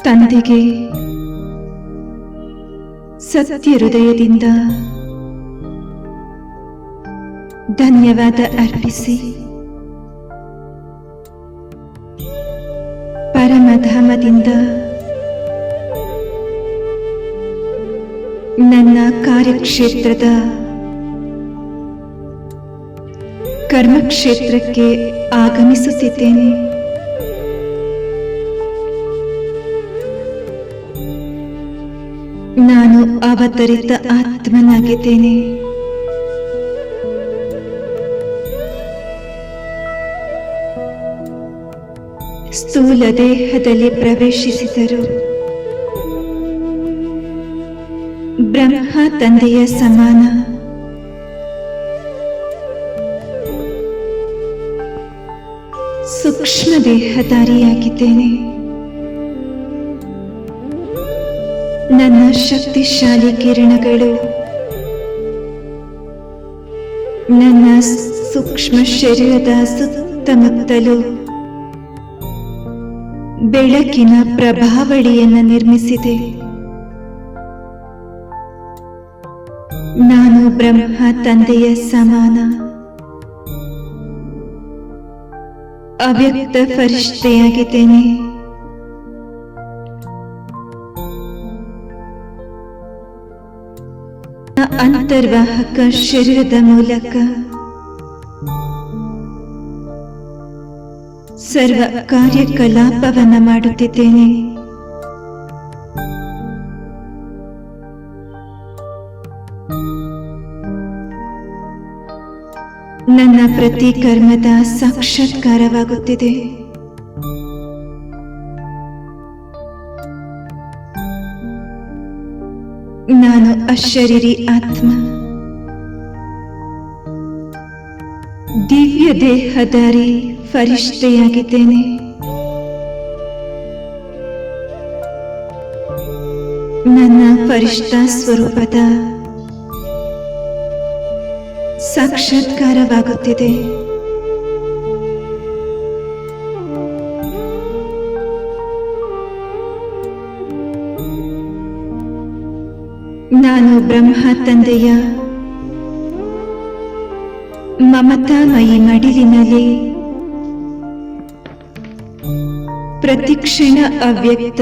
ತಂದೆಗೆ ಸತ್ಯ ಹೃದಯದಿಂದ ಧನ್ಯವಾದ ಅರ್ಪಿಸಿ ಪರಮಧಾಮದಿಂದ ನನ್ನ ಕಾರ್ಯಕ್ಷೇತ್ರದ ಕರ್ಮಕ್ಷೇತ್ರಕ್ಕೆ ಆಗಮಿಸುತ್ತಿದ್ದೇನೆ. ನಾನು ಅವತರಿತ ಆತ್ಮನಾಗಿದ್ದೇನೆ. ಸ್ಥೂಲ ದೇಹದಲ್ಲಿ ಪ್ರವೇಶಿಸಿದರು. ಬ್ರಹ್ಮ ತಂದೆಯ ಸಮಾನ ಸೂಕ್ಷ್ಮ ದೇಹಧಾರಿಯಾಗಿದ್ದೇನೆ. ನನ್ನ ಶಕ್ತಿಶಾಲಿ ಕಿರಣಗಳು ನನ್ನ ಸೂಕ್ಷ್ಮ ಶರೀರದ ಸುತ್ತಮುತ್ತಲೂ ಬೆಳಕಿನ ಪ್ರಭಾವಳಿಯನ್ನು ನಿರ್ಮಿಸಿದೆ. ನಾನು ಬ್ರಹ್ಮ ತಂದೆಯ ಸಮಾನ ಅವ್ಯಕ್ತ ಫರಿಷ್ಠೆಯಾಗಿದ್ದೇನೆ. ಅಂತರ್ವಾಹಕ ಶರೀರದ ಮೂಲಕ ಸರ್ವ ಕಾರ್ಯಕಲಾಪವನ್ನು ಮಾಡುತ್ತಿದ್ದೇನೆ. ನನ್ನ ಪ್ರತಿ ಕರ್ಮದ ಸಾಕ್ಷಾತ್ಕಾರವಾಗುತ್ತಿದೆ. ನಾನು ಅಶರೀರಿ ಆತ್ಮ, ದಿವ್ಯ ದೇಹಧಾರಿ ಫರಿಷ್ಠೆಯಾಗಿದ್ದೇನೆ. ನನ್ನ ಫರಿಷ್ಠ ಸ್ವರೂಪದ ಸಾಕ್ಷಾತ್ಕಾರವಾಗುತ್ತಿದೆ. ನಾನು ಬ್ರಹ್ಮ ತಂದೆಯ ಮಮತಾಮಯಿ ಮಡಿಲಿನಲ್ಲಿ ಪ್ರತಿಕ್ಷಣ ಅವ್ಯಕ್ತ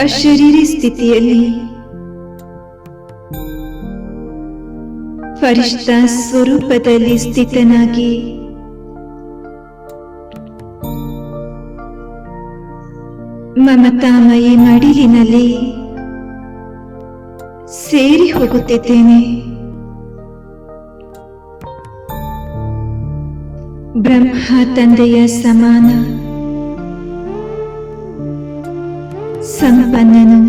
ಅಶರೀರಿ ಸ್ಥಿತಿಯಲ್ಲಿ ಫರಿಷ್ಠ ಸ್ವರೂಪದಲ್ಲಿ ಸ್ಥಿತನಾಗಿ ಮಮತಾಮಯಿ ಮಡಿಲಿನಲ್ಲಿ ಸೇರಿ ಹೋಗುತ್ತಿದ್ದೇನೆ. ಬ್ರಹ್ಮ ತಂದೆಯ ಸಮಾನ ಸಂಪನ್ನನು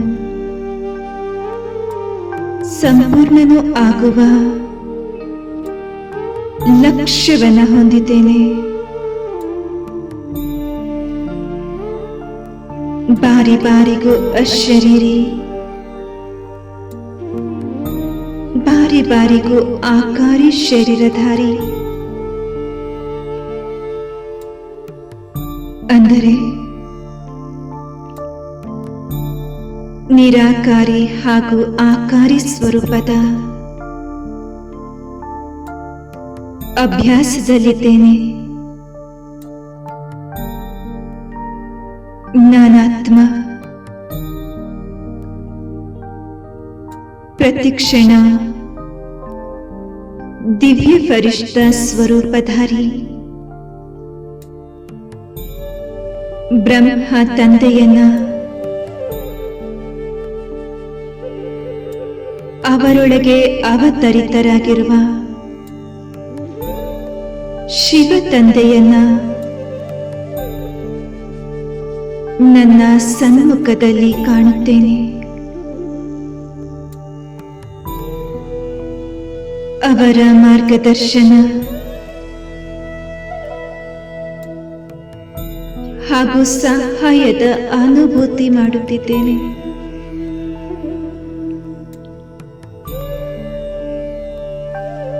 ಸಂಪೂರ್ಣನೂ ಆಗುವ ಲಕ್ಷ್ಯವನ್ನು ಹೊಂದಿದ್ದೇನೆ. ಬಾರಿ ಬಾರಿಗೂ ಅಶರೀರಿ, ಬಾರಿ ಬಾರಿಗೂ ಆಕಾರಿ ಶರೀರಧಾರಿ, ಅಂದರೆ ನಿರಾಕಾರಿ ಹಾಗೂ ಆಕಾರಿ ಸ್ವರೂಪದ ಅಭ್ಯಾಸದಲ್ಲಿದ್ದೇನೆ. ನಾನಾತ್ಮ ಪ್ರತಿಕ್ಷಣ ದಿವ್ಯ ಫರಿಷ್ಠ ಸ್ವರೂಪಧಾರಿ ಬ್ರಹ್ಮ ತಂದೆಯನ್ನ ಅವರೊಳಗೆ ಅವತರಿತರಾಗಿರುವ ಶಿವ ತಂದೆಯನ್ನ ನನ್ನ ಸನ್ಮುಖದಲ್ಲಿ ಕಾಣುತ್ತೇನೆ. ಅವರ ಮಾರ್ಗದರ್ಶನ ಹಾಗೂ ಸಹಾಯದ ಅನುಭೂತಿ ಮಾಡುತ್ತಿದ್ದೇನೆ.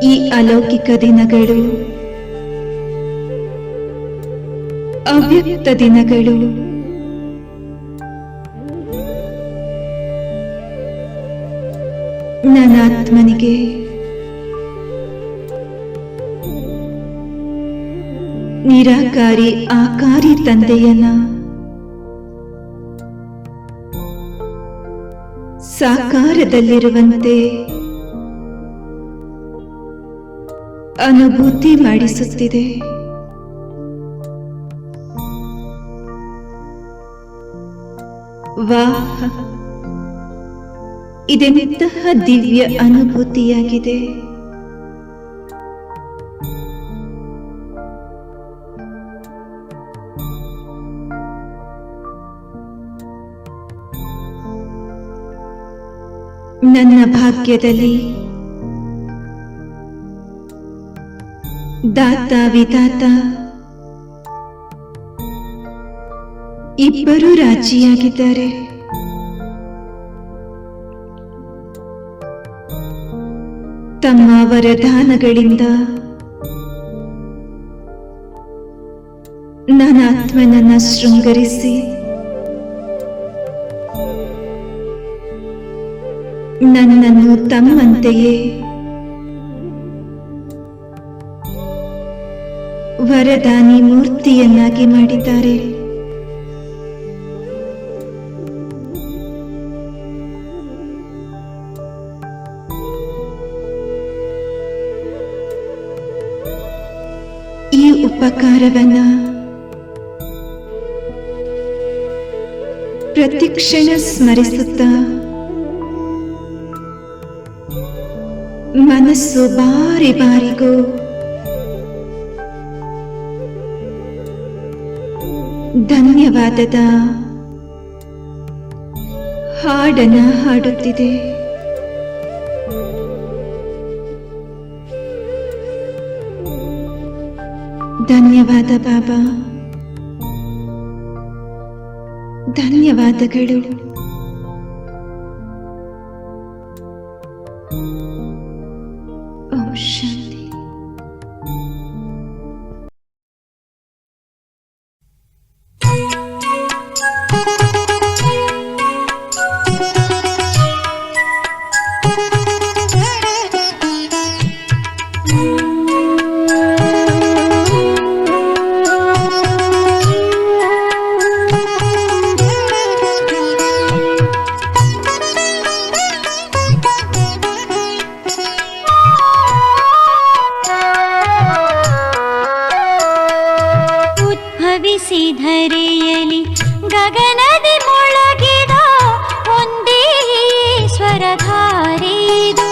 ಈ ಅಲೌಕಿಕ ದಿನಗಳು ಅವ್ಯಕ್ತ ದಿನಗಳು ನನ್ನ ಆತ್ಮನಿಗೆ ನಿರಾಕಾರಿ ಆಕಾರಿ ತಂದೆಯನ್ನ ಸಾಕಾರದಲ್ಲಿರುವಂತೆ ಅನುಭೂತಿ ಮಾಡಿಸುತ್ತಿದೆ. ವಾಹ್, ಇದೆಂತಹ ದಿವ್ಯ ಅನುಭೂತಿಯಾಗಿದೆ. ನನ್ನ ಭಾಗ್ಯದಲ್ಲಿ ದಾತ ವಿಧಾತ ಇಬ್ಬರೂ ರಾಜಿಯಾಗಿದ್ದಾರೆ. ತಮ್ಮ ವರದಾನಗಳಿಂದ ನನ್ನ ಆತ್ಮನನ್ನ ಶೃಂಗರಿಸಿ ನನ್ನನ್ನು ತಮ್ಮಂತೆಯೇ ವರದಾನಿ ಮೂರ್ತಿಯನ್ನಾಗಿ ಮಾಡಿದ್ದಾರೆ. ಈ ಉಪಕಾರವನ್ನ ಪ್ರತಿಕ್ಷಣ ಸ್ಮರಿಸುತ್ತಾ ಮನಸ್ಸು ಬಾರಿ ಬಾರಿಗೂ ಧನ್ಯವಾದದ ಹಾಡನ್ನ ಹಾಡುತ್ತಿದೆ. ಧನ್ಯವಾದ ಬಾಬಾ, ಧನ್ಯವಾದಗಳು. ಓಂ ಶಾಂತಿ. ಧರೆಯಲಿ ಗಗನದಿ ಮೊಳಗಿದ ಒಂದೇ ಸ್ವರಧಾರೆಯಿದು.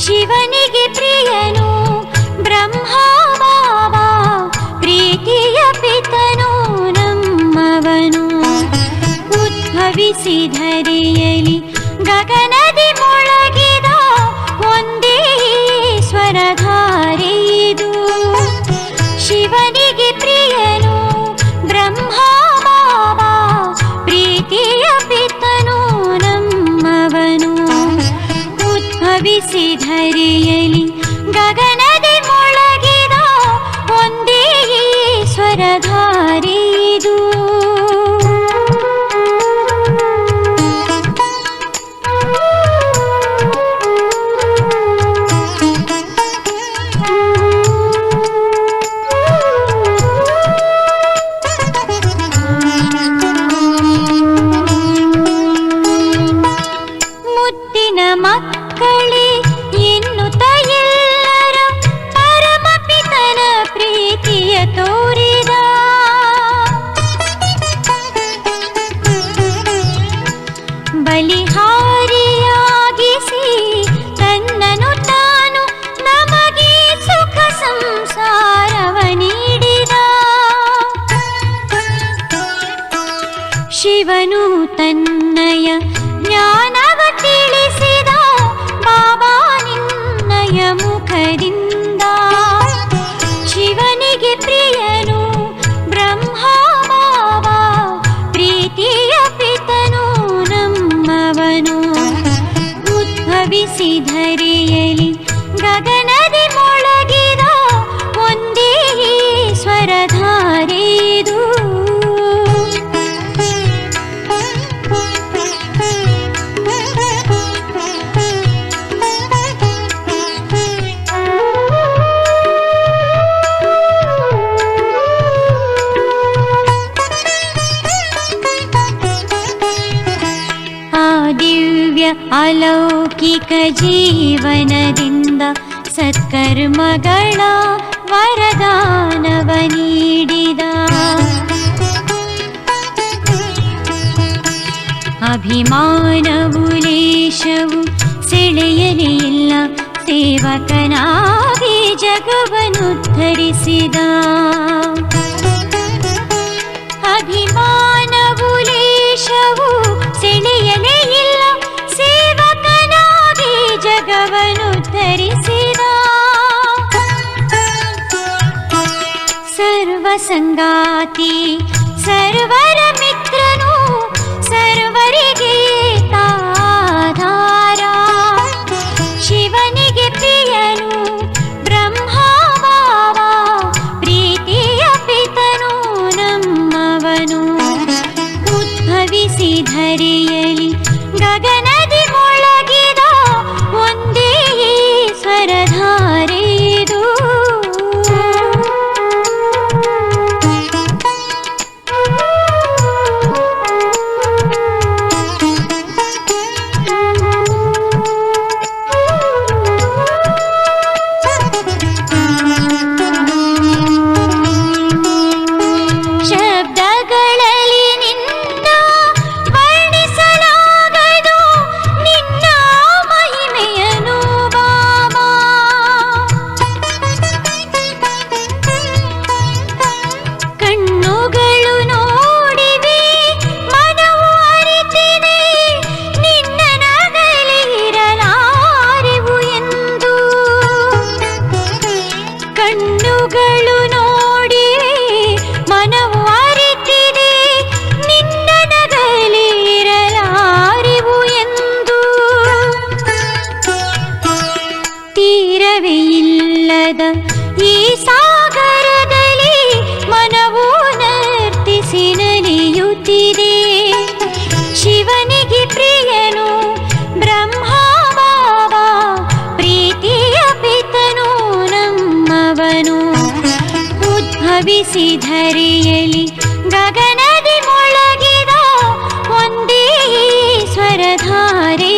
ಶಿವನಿಗೆ ಪ್ರಿಯನು ಬ್ರಹ್ಮ ಬಾಬಾ, ಪ್ರೀತಿಯ ಪಿತನು ನಮ್ಮವನು. ಉದ್ಭವಿಸಿ ಧರೆಯಲಿ ಗಗನದಿ ಮೊಳಗಿದ ಒಂದೇ ಸ್ವರಧಾರೆಯಿದು. ಶಿವನಿಗೆ ಪ್ರಿಯನು ಬ್ರಹ್ಮ ಬಾಬಾ, ಪ್ರೀತಿಯ ಪಿತನು ನಮ್ಮವನು. ಉದ್ಭವಿಸಿ ಧರೆಯಲಿ ಗಗನದಿ ಮೊಳಗಿದ ಒಂದೇ ಸ್ವರಧಾರೆಯಿದು. ಮಕ್ಕಳೇ ಎನ್ನುತ್ತ ಎಲ್ಲರ ಪರಮಪಿತನ ಪ್ರೀತಿಯ ತೋರಿದ. ಬಲಿಹಾರಿಯಾಗಿಸಿ ತನ್ನನು ತಾನು ನಮಗೆ ಸುಖ ಸಂಸಾರವ ನೀಡಿದ. ಶಿವನು ತನ್ನಯ ಜ್ಞಾನವ ತಿಳಿಸಿದ ಬಾಬಾ ನಿನ್ನಯ ಮುಖದಿಂದ. ಶಿವನಿಗೆ ಪ್ರಿಯನು ಬ್ರಹ್ಮ ಬಾಬಾ, ಪ್ರೀತಿಯ ಪಿತನು ನಮ್ಮವನು. ಉದ್ಭವಿಸಿ ಧರೆಯಲಿ ಗಗನದಿ ಮೊಳಗಿದ ಒಂದೇ ಸ್ವರಧಾರೆದು. ದಿವ್ಯ ಅಲೌಕಿಕ ಜೀವನದಿಂದ ಸತ್ಕರ್ಮಗಳ ವರದಾನವ ನೀಡಿದ. ಅಭಿಮಾನವು ಲೇಷವು ಸೆಳೆಯಲೇ ಇಲ್ಲ, ಸೇವಕನಾಗಿ ಜಗವನ್ನು ಧರಿಸಿದ. ಅಭಿಮಾನವು ಲೇಷವು ಸೆಳೆಯಲೇ ಇಲ್ಲ, ಸೇವಕನಾಗಿ ಜಗವನ್ನು ಧರಿಸಿದ. ಸರ್ವ ಸಂಗಾತಿ ಸರ್ವರ ಮಿತ್ರನು, ಸರ್ವರಿಗೆ ತಾಧಾರ. ಶಿವನಿಗೆ ಪ್ರಿಯನು ಬ್ರಹ್ಮ ಬಾಬಾ, ಪ್ರೀತಿಯ ಪಿತನು ನಮ್ಮವನು. ಉದ್ಭವಿಸಿ ಧರೆಯಲಿ ಗಗನದಿ ಮೊಳಗಿದ ಒಂದೇ ಸ್ವರಧಾರೆದು. ಶಬ್ದಗಳಲ್ಲಿ ನಿನ್ನ ವರ್ಣಿಸಲಾಗದು ನಿನ್ನ ಮಹಿಮೆಯನು ಬಾಬಾ. ಕಣ್ಣುಗಳು ನೋಡಿವೆ, ಮನವು ಅರಿತಿದೆ, ನಿನ್ನ ನಗಲಿರಲಾರೆವು ಎಂದು. ಕಣ್ಣುಗಳು ನೋಡಿವೆ, ಮನವು ಅರಿತಿದೆ, ನಿನ್ನ ನಗಲಿರಲಾರೆವು ಎಂದು. ತೀರವೇ ಇಲ್ಲದ ಈ ಸಾಗರದಲ್ಲಿ ಮನವು ನರ್ತಿಸಿ ನಲಿಯುತ್ತಿದೆ. ಶಿವನಿಗೆ ಪ್ರಿಯನು ಬ್ರಹ್ಮ ಬಾಬಾ, ಪ್ರೀತಿಯ ಪಿತನು ನಮ್ಮವನು. ಉದ್ಭವಿಸಿ ಧರೆಯಲಿ ಗಗನದಿ ಮೊಳಗಿದ ಒಂದೇ ಸ್ವರಧಾರೆ.